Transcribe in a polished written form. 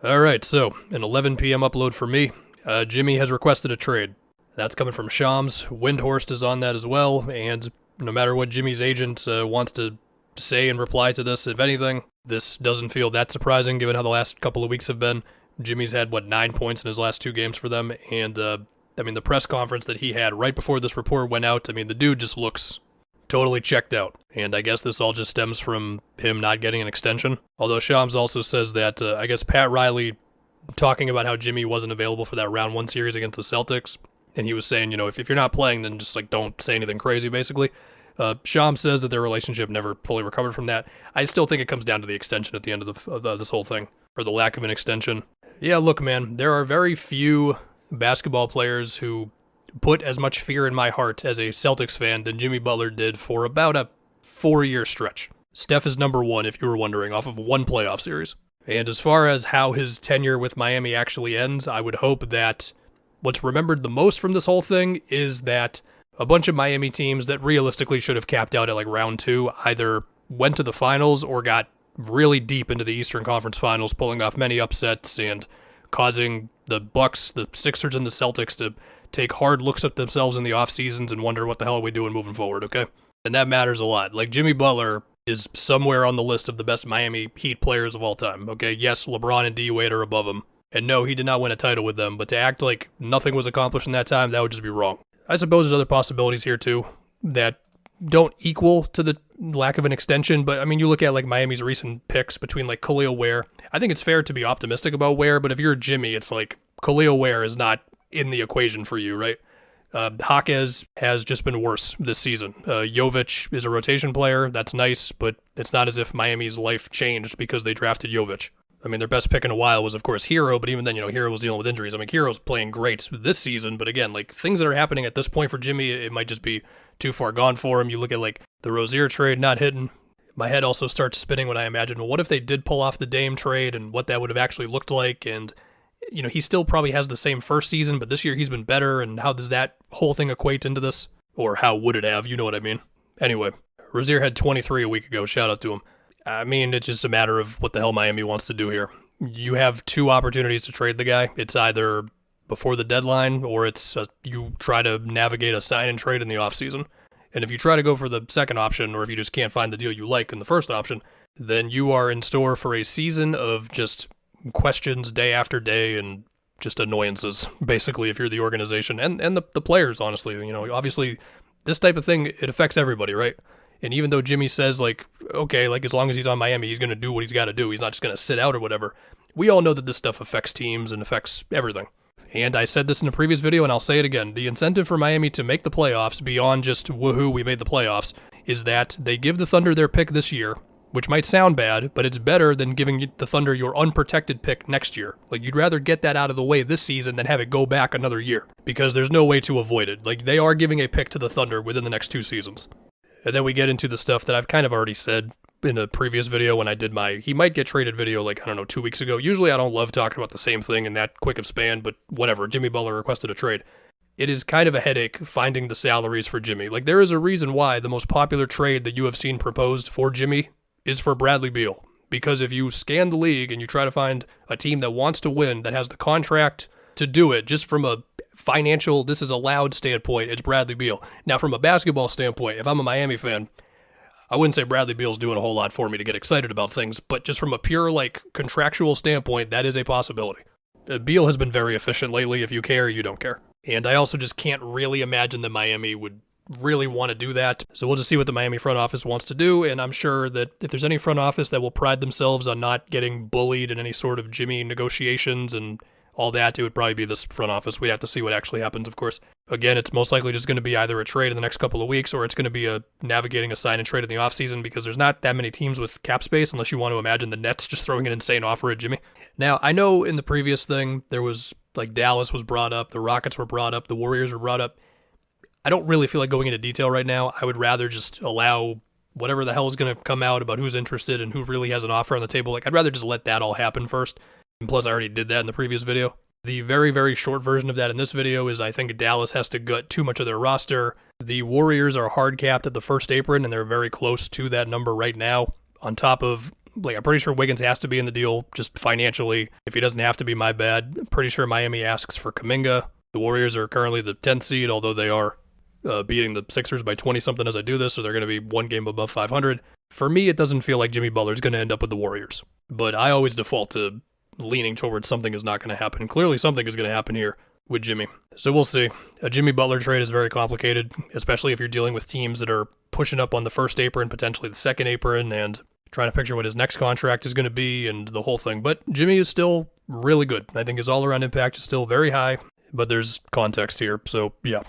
All right, so an 11 p.m. upload for me. Jimmy has requested a trade. That's coming from Shams. Windhorst is on that as well, and no matter what Jimmy's agent wants to say in reply to this, if anything, this doesn't feel that surprising given how the last couple of weeks have been. Jimmy's had, 9 points in his last 2 games for them, and, the press conference that he had right before this report went out, the dude just looks totally checked out, and I guess this all just stems from him not getting an extension. Although Shams also says that, I guess Pat Riley talking about how Jimmy wasn't available for that round 1 series against the Celtics, and he was saying, if you're not playing, then just, don't say anything crazy, basically. Shams says that their relationship never fully recovered from that. I still think it comes down to the extension at the end of this whole thing, or the lack of an extension. Yeah, look, man, there are very few basketball players who put as much fear in my heart as a Celtics fan than Jimmy Butler did for about a 4-year stretch. Steph is number 1, if you were wondering, off of 1 playoff series. And as far as how his tenure with Miami actually ends, I would hope that what's remembered the most from this whole thing is that a bunch of Miami teams that realistically should have capped out at round 2 either went to the finals or got really deep into the Eastern Conference Finals, pulling off many upsets and causing the Bucks, the Sixers, and the Celtics to take hard looks at themselves in the off seasons and wonder what the hell are we doing moving forward, okay? And that matters a lot. Jimmy Butler is somewhere on the list of the best Miami Heat players of all time, okay? Yes, LeBron and D Wade are above him. And no, he did not win a title with them, but to act like nothing was accomplished in that time, that would just be wrong. I suppose there's other possibilities here too that don't equal to the lack of an extension, but you look at Miami's recent picks between Khalil Ware. I think it's fair to be optimistic about Ware, but if you're Jimmy, it's Khalil Ware is not in the equation for you, right? Jaquez has just been worse this season. Jovic is a rotation player. That's nice, but it's not as if Miami's life changed because they drafted Jovic. Their best pick in a while was, of course, Hero, but even then, Hero was dealing with injuries. Hero's playing great this season, but again, things that are happening at this point for Jimmy, it might just be too far gone for him. You look at, the Rozier trade not hitting. My head also starts spinning when I imagine, well, what if they did pull off the Dame trade and what that would have actually looked like? And, he still probably has the same first season, but this year he's been better, and how does that whole thing equate into this? Or how would it have? You know what I mean. Anyway, Rozier had 23 a week ago. Shout out to him. It's just a matter of what the hell Miami wants to do here. You have 2 opportunities to trade the guy. It's either before the deadline or it's you try to navigate a sign and trade in the offseason. And if you try to go for the second option, or if you just can't find the deal you like in the first option, then you are in store for a season of just questions day after day and just annoyances, basically, if you're the organization and the players, honestly. Obviously, this type of thing, it affects everybody, right? And even though Jimmy says, okay, as long as he's on Miami, he's going to do what he's got to do. He's not just going to sit out or whatever. We all know that this stuff affects teams and affects everything. And I said this in a previous video, and I'll say it again. The incentive for Miami to make the playoffs, beyond just, woohoo, we made the playoffs, is that they give the Thunder their pick this year, which might sound bad, but it's better than giving the Thunder your unprotected pick next year. You'd rather get that out of the way this season than have it go back another year, because there's no way to avoid it. They are giving a pick to the Thunder within the next 2 seasons. And then we get into the stuff that I've kind of already said in a previous video when I did my he might get traded video 2 weeks ago. Usually I don't love talking about the same thing in that quick of span, but whatever. Jimmy Butler requested a trade. It is kind of a headache finding the salaries for Jimmy. There is a reason why the most popular trade that you have seen proposed for Jimmy is for Bradley Beal. Because if you scan the league and you try to find a team that wants to win, that has the contract to do it, just from a financial, this is allowed standpoint, it's Bradley Beal. Now, from a basketball standpoint, if I'm a Miami fan, I wouldn't say Bradley Beal's doing a whole lot for me to get excited about things, but just from a pure, contractual standpoint, that is a possibility. Beal has been very efficient lately. If you care, you don't care. And I also just can't really imagine that Miami would really want to do that. So we'll just see what the Miami front office wants to do, and I'm sure that if there's any front office that will pride themselves on not getting bullied in any sort of Jimmy negotiations and all that, it would probably be this front office. We'd have to see what actually happens, of course. Again, it's most likely just going to be either a trade in the next couple of weeks, or it's going to be a navigating a sign and trade in the offseason, because there's not that many teams with cap space, unless you want to imagine the Nets just throwing an insane offer at Jimmy. Now, I know in the previous thing, there was, Dallas was brought up, the Rockets were brought up, the Warriors were brought up. I don't really feel like going into detail right now. I would rather just allow whatever the hell is going to come out about who's interested and who really has an offer on the table. I'd rather just let that all happen first. And plus, I already did that in the previous video. The very, very short version of that in this video is I think Dallas has to gut too much of their roster. The Warriors are hard capped at the first apron, and they're very close to that number right now. On top of Like, I'm pretty sure Wiggins has to be in the deal just financially. If he doesn't have to be, my bad. I'm pretty sure Miami asks for Kuminga. The Warriors are currently the 10th seed, although they are beating the Sixers by 20-something as I do this, so they're going to be one game above 500. For me, it doesn't feel like Jimmy Butler's going to end up with the Warriors. But I always default to leaning towards something is not going to happen. Clearly, something is going to happen here with Jimmy. So we'll see. A Jimmy Butler trade is very complicated, especially if you're dealing with teams that are pushing up on the first apron, potentially the second apron, and trying to picture what his next contract is going to be and the whole thing. But Jimmy is still really good. I think his all-around impact is still very high, but there's context here. So yeah,